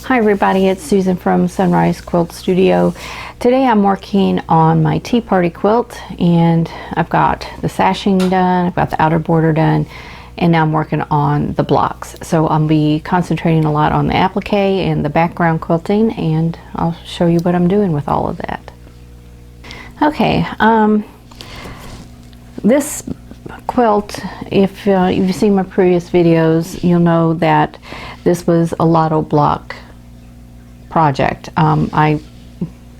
Hi everybody, it's Susan from Sunrise Quilt Studio. Today I'm working on my tea party quilt, and I've got the sashing done, I've got the outer border done, and now I'm working on the blocks. So I'll be concentrating a lot on the applique and the background quilting, and I'll show you what I'm doing with all of that. Okay, this quilt, if you've seen my previous videos, you'll know that this was a lotto block project. I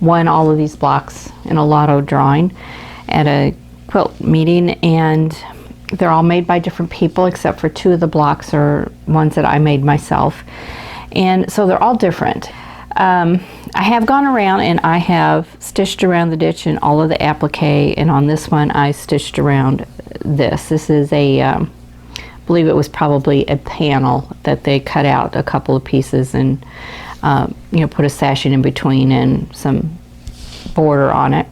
won all of these blocks in a lotto drawing at a quilt meeting, and they're all made by different people except for two of the blocks are ones that I made myself, and so they're all different. I have gone around and I have stitched around the ditch in all of the applique, and on this one I stitched around this. This is a I believe it was probably a panel that they cut out a couple of pieces and put a sashing in between and some border on it.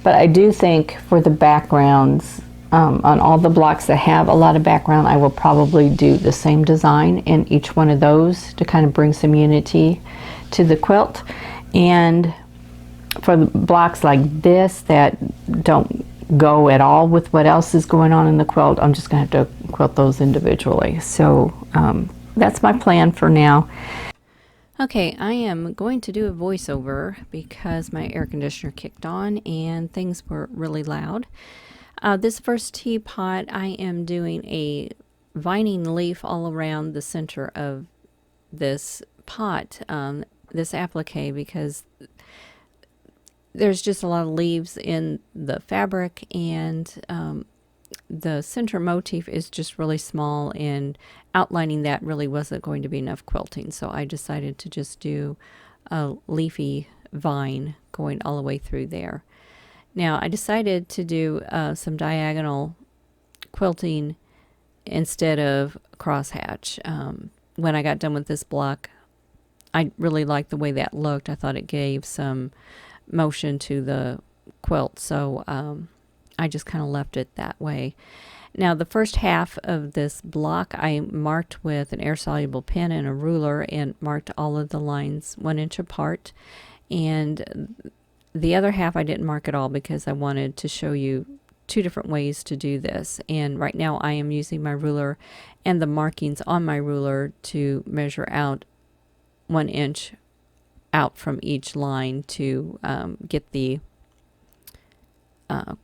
But I do think for the backgrounds, on all the blocks that have a lot of background, I will probably do the same design in each one of those to kind of bring some unity to the quilt. And for the blocks like this that don't go at all with what else is going on in the quilt, I'm just going to have to quilt those individually. So that's my plan for now. Okay, I am going to do a voiceover because my air conditioner kicked on and things were really loud. This first teapot, I am doing a vining leaf all around the center of this pot, this applique, because there's just a lot of leaves in the fabric, and the center motif is just really small, and outlining that really wasn't going to be enough quilting, so I decided to just do a leafy vine going all the way through there. Now I decided to do some diagonal quilting instead of crosshatch. When I got done with this block, I really liked the way that looked. I thought it gave some motion to the quilt, so I just kind of left it that way. Now the first half of this block I marked with an air-soluble pen and a ruler, and marked all of the lines 1 inch apart, and the other half I didn't mark at all because I wanted to show you two different ways to do this. And right now I am using my ruler and the markings on my ruler to measure out 1 inch out from each line to get the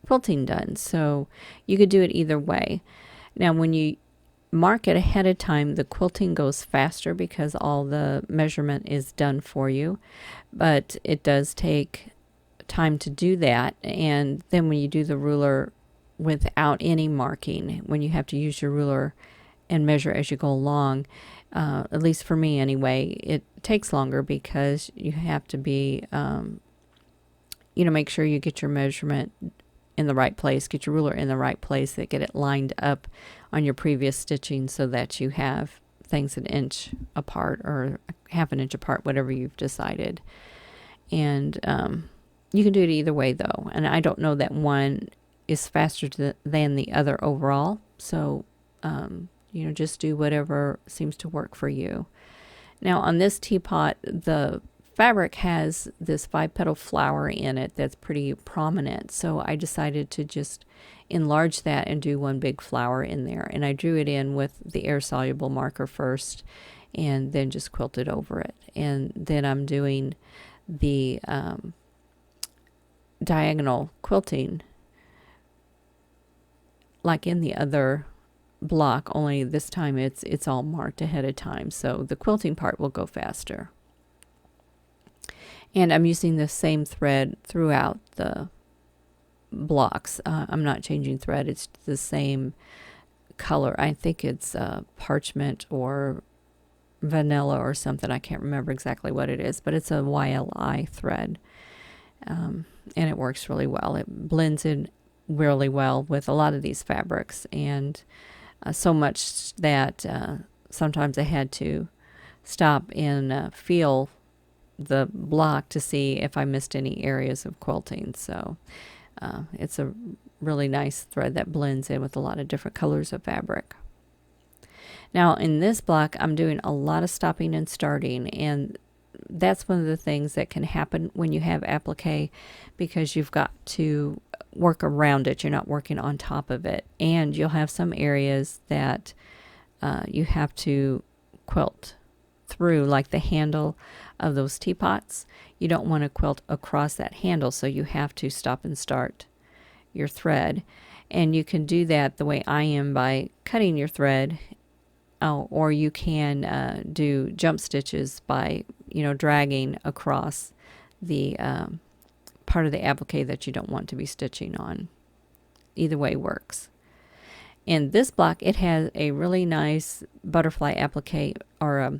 quilting done. So you could do it either way. Now when you mark it ahead of time, the quilting goes faster because all the measurement is done for you, but it does take time to do that. And then when you do the ruler without any marking, when you have to use your ruler and measure as you go along, at least for me anyway, it takes longer because you have to be make sure you get your measurement in the right place, get your ruler in the right place, that get it lined up on your previous stitching so that you have things 1 inch apart or half an inch apart, whatever you've decided. And you can do it either way though, and I don't know that one is faster than the other overall, so just do whatever seems to work for you. Now on this teapot, the fabric has this 5-petal flower in it that's pretty prominent, so I decided to just enlarge that and do one big flower in there, and I drew it in with the air-soluble marker first and then just quilted over it. And then I'm doing the diagonal quilting like in the other block, only this time it's all marked ahead of time, so the quilting part will go faster. And I'm using the same thread throughout the blocks. I'm not changing thread, it's the same color. I think it's parchment or vanilla or something. I can't remember exactly what it is, but it's a YLI thread, and it works really well. It blends in really well with a lot of these fabrics, and so much that sometimes I had to stop and feel the block to see if I missed any areas of quilting. So it's a really nice thread that blends in with a lot of different colors of fabric. Now in this block I'm doing a lot of stopping and starting, and that's one of the things that can happen when you have applique, because you've got to work around it. You're not working on top of it. And you'll have some areas that you have to quilt through, like the handle of those teapots. You don't want to quilt across that handle, so you have to stop and start your thread. And you can do that the way I am by cutting your thread. Oh, or you can do jump stitches by, dragging across the part of the applique that you don't want to be stitching on. Either way works. In this block, it has a really nice butterfly applique, or a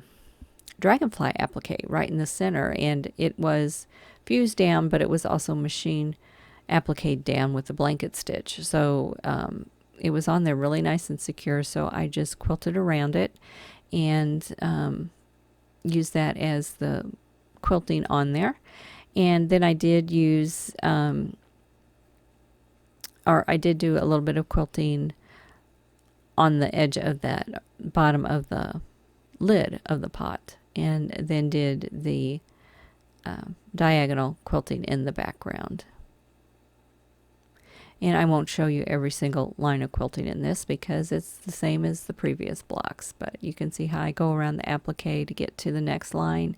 dragonfly applique right in the center, and it was fused down, but it was also machine appliqued down with a blanket stitch. So it was on there really nice and secure, so I just quilted around it and used that as the quilting on there. And then I did use, or I did do a little bit of quilting on the edge of that bottom of the lid of the pot, and then did the diagonal quilting in the background. And I won't show you every single line of quilting in this because it's the same as the previous blocks, but you can see how I go around the applique to get to the next line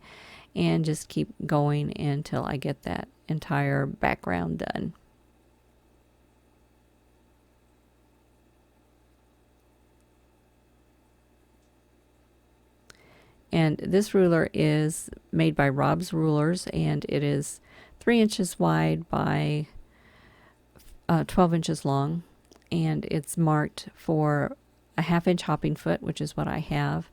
and just keep going until I get that entire background done. And this ruler is made by Rob's Rulers, and it is 3 inches wide by 12 inches long, and it's marked for a 1/2 inch hopping foot, which is what I have,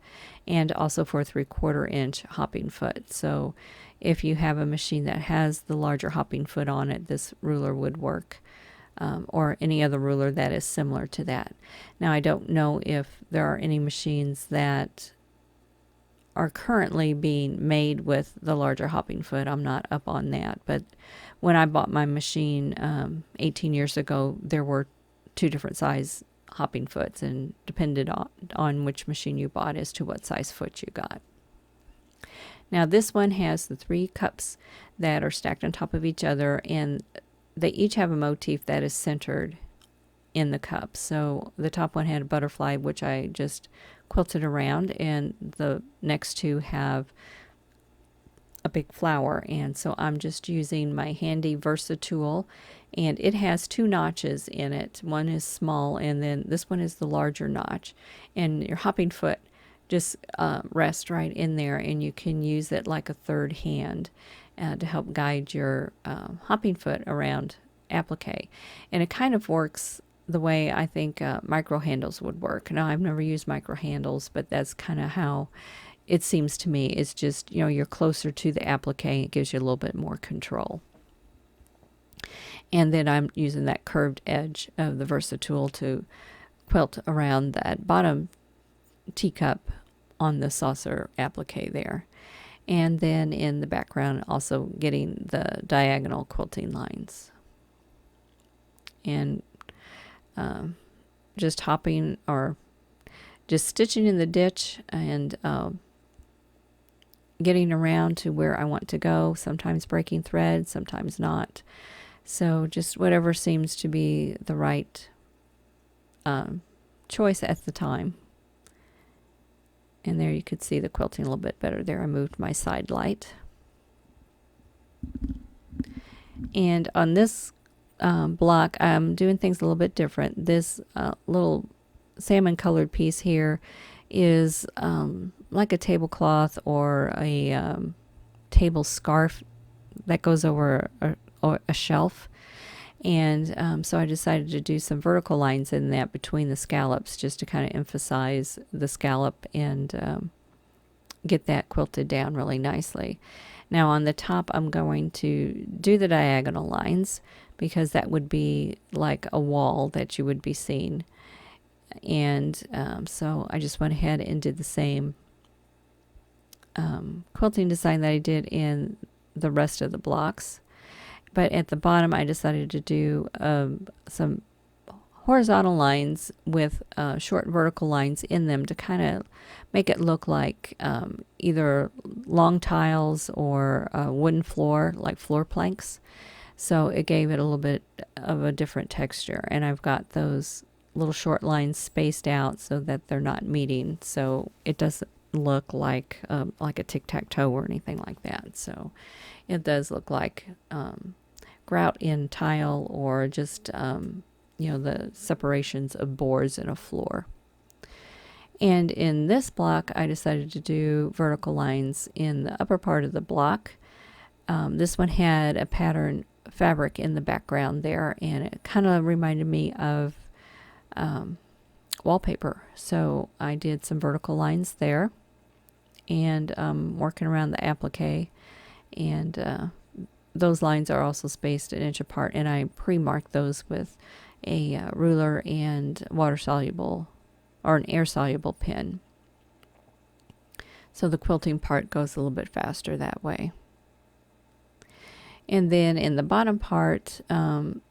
and also for a 3/4 inch hopping foot. So if you have a machine that has the larger hopping foot on it, this ruler would work, or any other ruler that is similar to that. Now, I don't know if there are any machines that are currently being made with the larger hopping foot. I'm not up on that, but when I bought my machine 18 years ago, there were 2 different size hopping foots, and depended on which machine you bought as to what size foot you got. Now this one has the 3 cups that are stacked on top of each other, and they each have a motif that is centered in the cup. So the top one had a butterfly, which I just quilted around, and the next 2 have a big flower. And so I'm just using my handy Versa tool, and it has 2 notches in it. One is small, and then this one is the larger notch, and your hopping foot just rests right in there, and you can use it like a third hand to help guide your hopping foot around applique. And it kind of works the way I think micro handles would work. Now, I've never used micro handles, but that's kind of how it seems to me. It's just, you're closer to the applique. It gives you a little bit more control. And then I'm using that curved edge of the Versa tool to quilt around that bottom teacup on the saucer applique there. And then in the background, also getting the diagonal quilting lines. And just hopping, or just stitching in the ditch, and getting around to where I want to go, sometimes breaking thread, sometimes not. So just whatever seems to be the right choice at the time. And there you could see the quilting a little bit better there. I moved my side light. And on this block, I'm doing things a little bit different. This little salmon colored piece here is like a tablecloth or a table scarf that goes over a shelf. And so I decided to do some vertical lines in that between the scallops, just to kind of emphasize the scallop and get that quilted down really nicely. Now on the top, I'm going to do the diagonal lines, because that would be like a wall that you would be seeing. And so I just went ahead and did the same quilting design that I did in the rest of the blocks. But at the bottom, I decided to do some horizontal lines with short vertical lines in them to kind of make it look like either long tiles or wooden floor, like floor planks. So it gave it a little bit of a different texture. And I've got those little short lines spaced out so that they're not meeting, so it doesn't look like a tic-tac-toe or anything like that. So it does look like grout in tile, or just the separations of boards in a floor. And in this block, I decided to do vertical lines in the upper part of the block. This one had a pattern fabric in the background there, and it kind of reminded me of wallpaper. So I did some vertical lines there, and working around the applique, and those lines are also spaced an inch apart, and I pre-marked those with a ruler and water soluble or an air soluble pen. So the quilting part goes a little bit faster that way. And then in the bottom part, I'm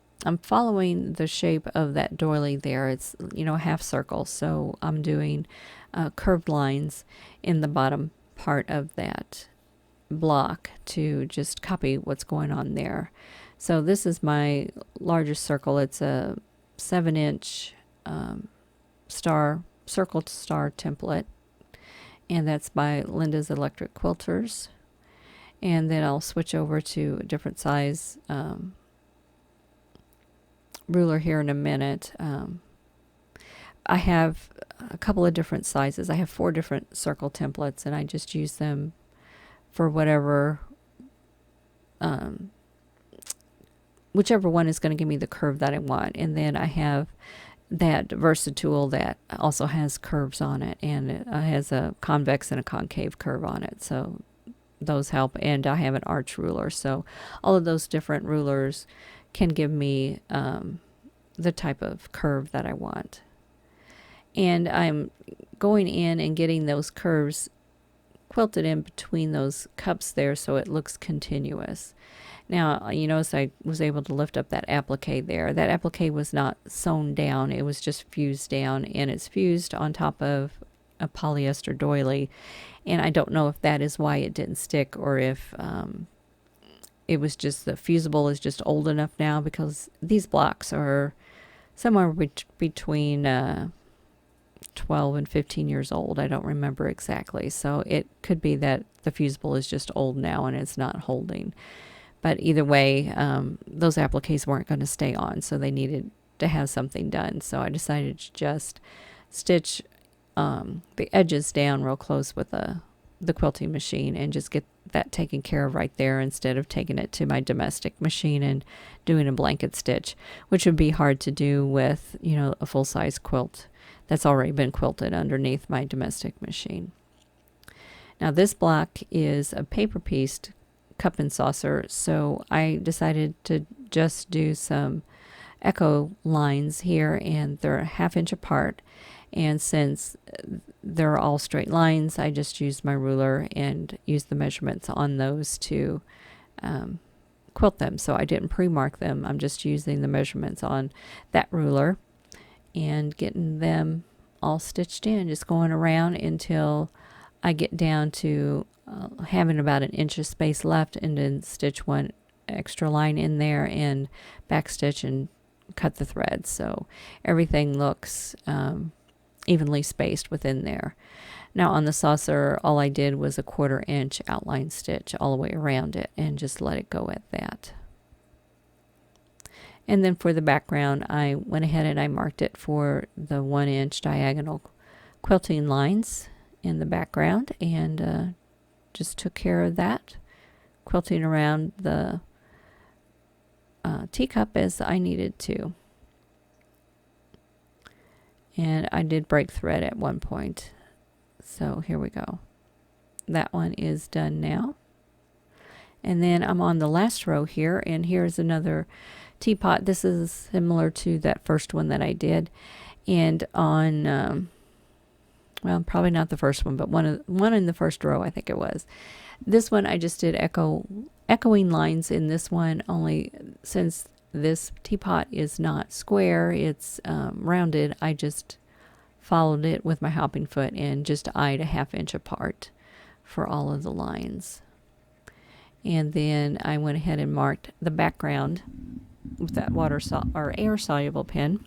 following the shape of that doily there. It's, a half circle. So I'm doing curved lines in the bottom part of that block to just copy what's going on there. So this is my largest circle. It's a 7-inch circle star template. And that's by Linda's Electric Quilters. And then I'll switch over to a different size ruler here in a minute. I have a couple of different sizes. I have 4 different circle templates, and I just use them for whatever, whichever one is going to give me the curve that I want. And then I have that Versatool that also has curves on it, and it has a convex and a concave curve on it. So those help. And I have an arch ruler. So all of those different rulers can give me the type of curve that I want. And I'm going in and getting those curves quilted in between those cups there so it looks continuous. Now, you notice I was able to lift up that applique there. That applique was not sewn down. It was just fused down, and it's fused on top of a polyester doily. And I don't know if that is why it didn't stick, or if it was just the fusible is just old enough now, because these blocks are somewhere between 12 and 15 years old. I don't remember exactly. So it could be that the fusible is just old now and it's not holding. But either way, those appliques weren't going to stay on, so they needed to have something done. So I decided to just stitch the edges down real close with the quilting machine, and just get that taken care of right there, instead of taking it to my domestic machine and doing a blanket stitch, which would be hard to do with, a full-size quilt that's already been quilted underneath my domestic machine. Now this block is a paper-pieced cup and saucer, so I decided to just do some echo lines here, and they're a 1/2 inch apart. And since they're all straight lines, I just used my ruler and used the measurements on those to quilt them. So I didn't pre-mark them. I'm just using the measurements on that ruler and getting them all stitched in, just going around until I get down to having about 1 inch of space left, and then stitch 1 extra line in there and backstitch and cut the thread. So everything looks evenly spaced within there. Now on the saucer, all I did was a 1/4 inch outline stitch all the way around it, and just let it go at that. And then for the background, I went ahead and I marked it for the 1 inch diagonal quilting lines in the background, and just took care of that, quilting around the teacup as I needed to. And I did break thread at one point. So here we go. That one is done now. And then I'm on the last row here, and here's another teapot. This is similar to that first one that I did. And on, well, probably not the first one, but one in the first row, I think it was. This one I just did echoing lines in this one, only since this teapot is not square, it's rounded. I just followed it with my hopping foot and just eyed a 1/2 inch apart for all of the lines. And then I went ahead and marked the background with that or air soluble pen.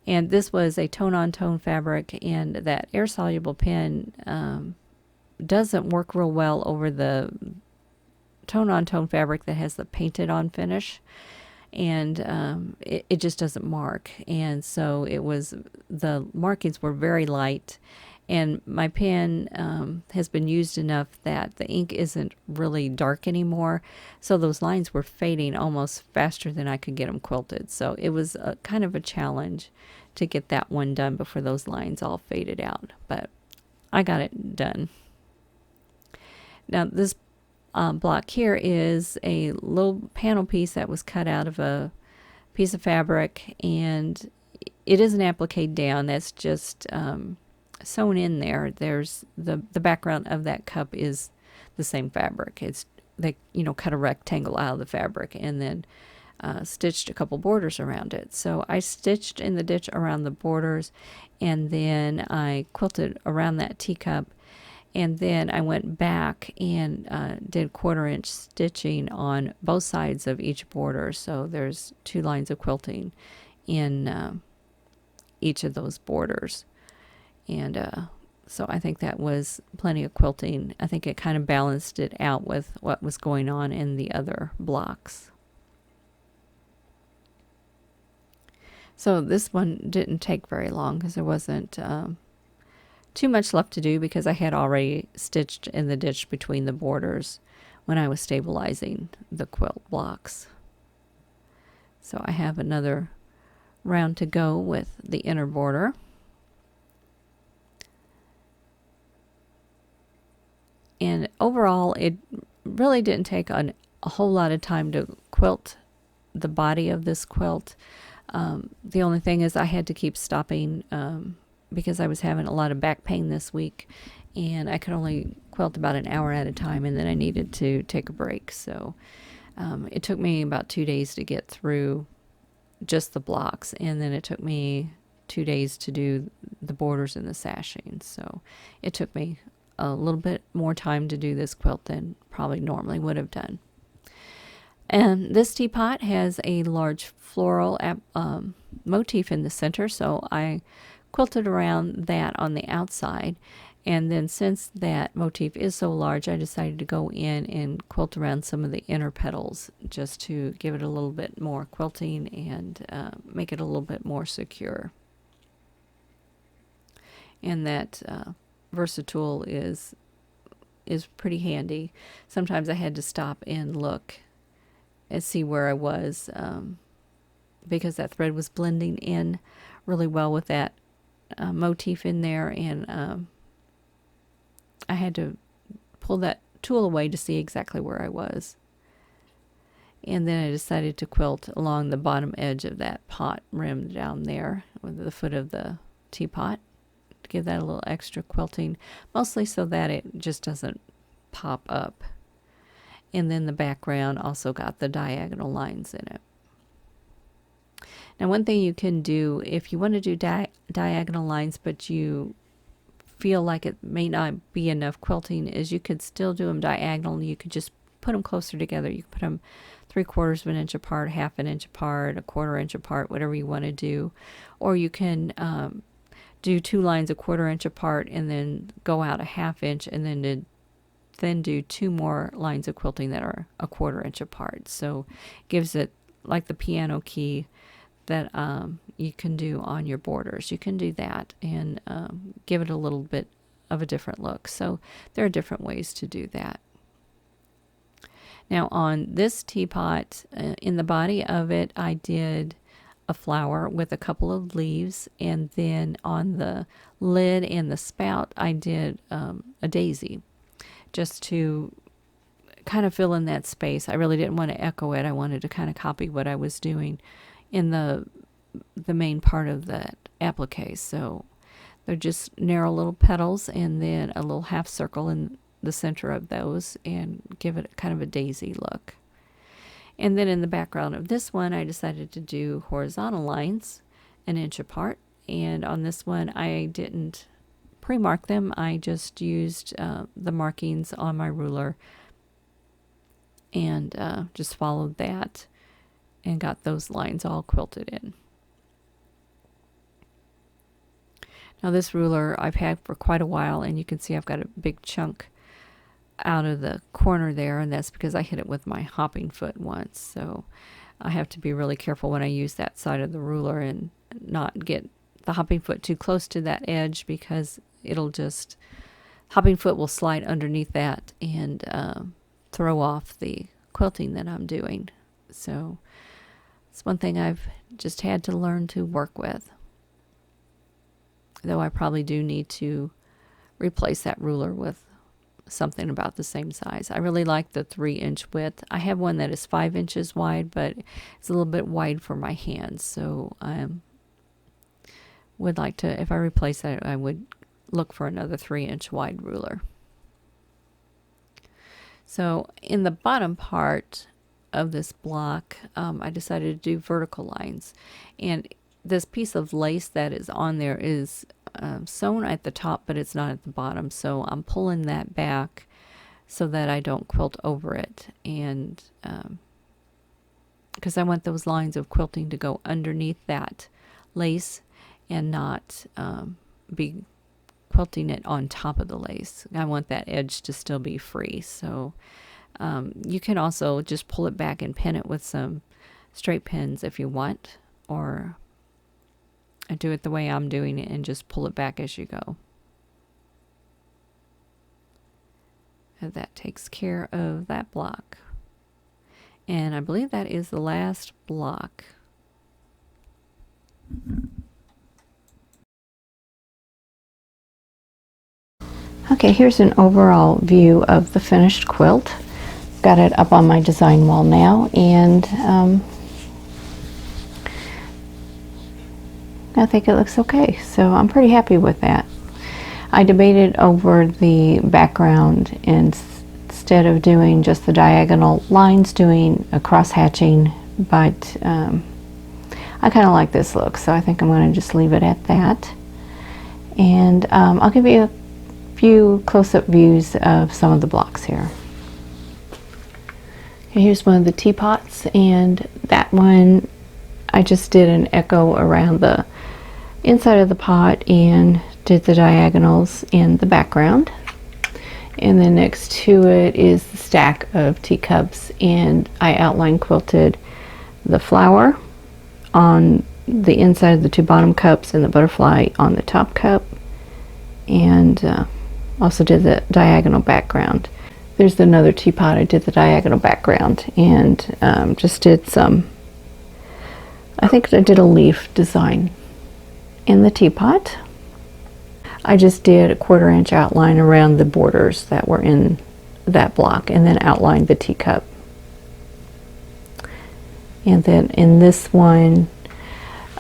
And this was a tone-on-tone fabric, and that air soluble pen doesn't work real well over the tone-on-tone fabric that has the painted on finish, and it just doesn't mark. And so the markings were very light, and my pen has been used enough that the ink isn't really dark anymore, so those lines were fading almost faster than I could get them quilted. So it was kind of a challenge to get that one done before those lines all faded out, but I got it done. Now this block here is a little panel piece that was cut out of a piece of fabric, and it is an applique down that's just sewn in there. There's the background of that cup is the same fabric. They cut a rectangle out of the fabric and then stitched a couple borders around it. So I stitched in the ditch around the borders, and then I quilted around that teacup. And then I went back and did 1/4 inch stitching on both sides of each border. So there's 2 lines of quilting in each of those borders. And so I think that was plenty of quilting. I think it kind of balanced it out with what was going on in the other blocks. So this one didn't take very long because there wasn't too much left to do, because I had already stitched in the ditch between the borders when I was stabilizing the quilt blocks. So I have another round to go with the inner border. And overall, it really didn't take a whole lot of time to quilt the body of this quilt. The only thing is I had to keep stopping because I was having a lot of back pain this week, and I could only quilt about an hour at a time, and then I needed to take a break. So it took me about 2 days to get through just the blocks, and then it took me 2 days to do the borders and the sashing. So it took me a little bit more time to do this quilt than probably normally would have done. And this teapot has a large floral motif in the center, so I quilted around that on the outside. And then since that motif is so large, I decided to go in and quilt around some of the inner petals just to give it a little bit more quilting and make it a little bit more secure. And that Versatool is pretty handy. Sometimes I had to stop and look and see where I was because that thread was blending in really well with that motif in there, and I had to pull that tool away to see exactly where I was. And then I decided to quilt along the bottom edge of that pot rim down there with the foot of the teapot to give that a little extra quilting, mostly so that it just doesn't pop up. And then the background also got the diagonal lines in it. Now, one thing you can do if you want to do diagonal lines, but you feel like it may not be enough quilting, is you could still do them diagonal. You could just put them closer together. You could put them 3/4 of an inch apart, 1/2 an inch apart, 1/4 inch apart, whatever you want to do. Or you can do 2 lines 1/4 inch apart and then go out 1/2 inch, and then do 2 more lines of quilting that are 1/4 inch apart. So it gives it like the piano key that you can do on your borders. You can do that and give it a little bit of a different look. So there are different ways to do that. Now on this teapot, in the body of it, I did a flower with a couple of leaves, and then on the lid and the spout, I did a daisy, just to kind of fill in that space. I really didn't want to echo it. I wanted to kind of copy what I was doing in the main part of that applique. So they're just narrow little petals, and then a little half circle in the center of those, and give it kind of a daisy look. And then in the background of this one, I decided to do horizontal lines 1 inch apart. And on this one, I didn't pre-mark them. I just used the markings on my ruler and just followed that and got those lines all quilted in. Now this ruler I've had for quite a while, and you can see I've got a big chunk out of the corner there, and that's because I hit it with my hopping foot once. So I have to be really careful when I use that side of the ruler and not get the hopping foot too close to that edge, because it'll just, hopping foot will slide underneath that and throw off the quilting that I'm doing. So it's one thing I've just had to learn to work with. Though I probably do need to replace that ruler with something about the same size. I really like the 3-inch width. I have one that is 5 inches wide, but it's a little bit wide for my hands. So I would like to, if I replace that, I would look for another 3-inch wide ruler. So in the bottom part of this block, I decided to do vertical lines. And this piece of lace that is on there is sewn at the top, but it's not at the bottom. So I'm pulling that back so that I don't quilt over it. And because I want those lines of quilting to go underneath that lace and not be quilting it on top of the lace. I want that edge to still be free. So you can also just pull it back and pin it with some straight pins if you want, or I do it the way I'm doing it and just pull it back as you go. And that takes care of that block. And I believe that is the last block. Okay, here's an overall view of the finished quilt. Got it up on my design wall now, and I think it looks okay, so I'm pretty happy with that. I debated over the background, and instead of doing just the diagonal lines, doing a cross hatching, but I kind of like this look, so I think I'm going to just leave it at that. And I'll give you a few close-up views of some of the blocks here. Okay, here's one of the teapots, and that one I just did an echo around the inside of the pot and did the diagonals in the background. And then next to it is the stack of teacups, and I outline quilted the flower on the inside of the 2 bottom cups and the butterfly on the top cup, and also did the diagonal background. There's another teapot I did the diagonal background, and just did some, I think I did a leaf design. In the teapot, I just did a 1/4 inch outline around the borders that were in that block, and then outlined the teacup. And then in this one,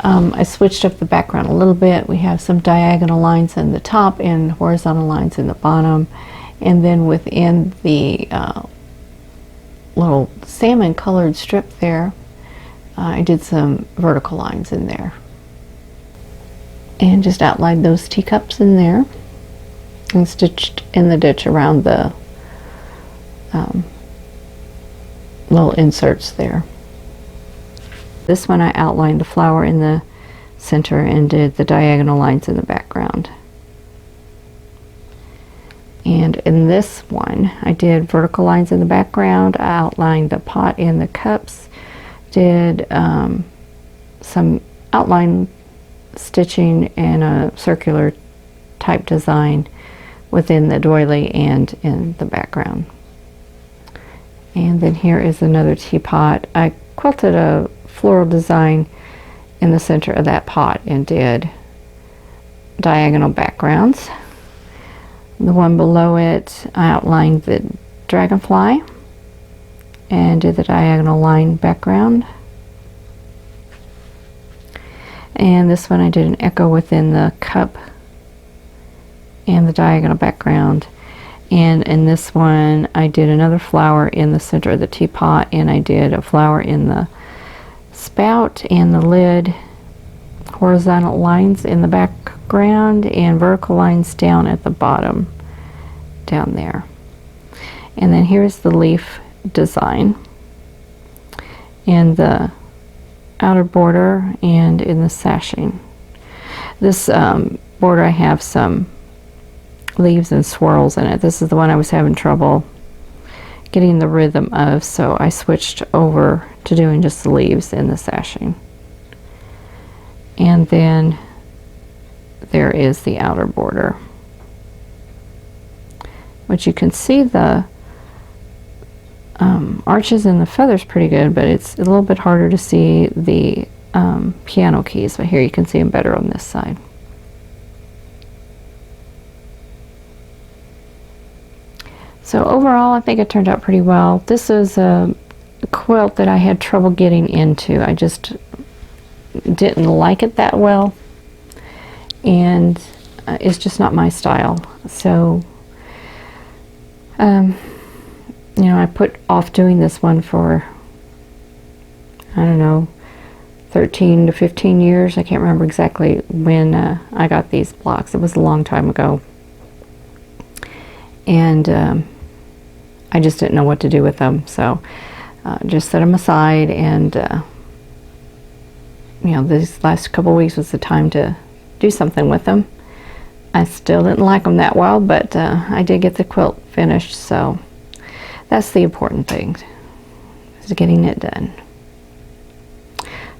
I switched up the background a little bit. We have some diagonal lines in the top and horizontal lines in the bottom, and then within the little salmon colored strip there, I did some vertical lines in there. And just outlined those teacups in there and stitched in the ditch around the little inserts there. This one I outlined the flower in the center and did the diagonal lines in the background. And in this one I did vertical lines in the background. I outlined the pot and the cups, did some outline stitching and a circular type design within the doily and in the background. And then here is another teapot. I quilted a floral design in the center of that pot and did diagonal backgrounds. The one below it, I outlined the dragonfly and did the diagonal line background. And this one I did an echo within the cup and the diagonal background. And in this one, I did another flower in the center of the teapot, and I did a flower in the spout and the lid, horizontal lines in the background, and vertical lines down at the bottom, down there. And then here's the leaf design in the outer border and in the sashing. This border, I have some leaves and swirls in it. This is the one I was having trouble getting the rhythm of, so I switched over to doing just the leaves in the sashing. And then there is the outer border, which you can see the arches and the feathers pretty good, but it's a little bit harder to see the piano keys. But here you can see them better on this side. So overall, I think it turned out pretty well. This is a quilt that I had trouble getting into. I just didn't like it that well, and it's just not my style. So you know, I put off doing this one for, I don't know, 13 to 15 years. I can't remember exactly when I got these blocks. It was a long time ago. And I just didn't know what to do with them. So just set them aside, and you know, these last couple weeks was the time to do something with them. I still didn't like them that well, but I did get the quilt finished, so that's the important thing, is getting it done.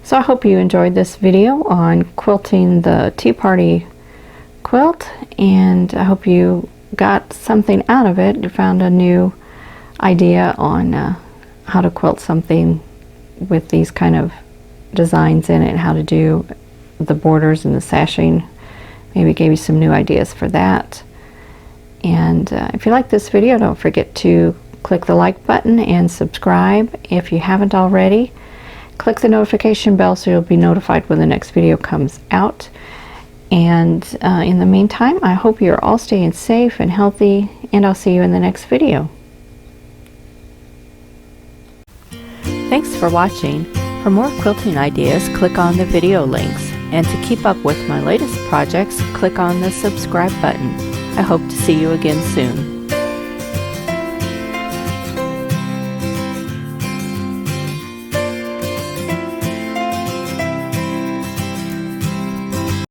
So I hope you enjoyed this video on quilting the Tea Party quilt, and I hope you got something out of it. You found a new idea on how to quilt something with these kind of designs in it, how to do the borders and the sashing. Maybe gave you some new ideas for that. And if you like this video, don't forget to click the like button and subscribe if you haven't already. Click the notification bell so you'll be notified when the next video comes out. And in the meantime, I hope you're all staying safe and healthy, and I'll see you in the next video. Thanks for watching. For more quilting ideas, click on the video links. And to keep up with my latest projects, click on the subscribe button. I hope to see you again soon.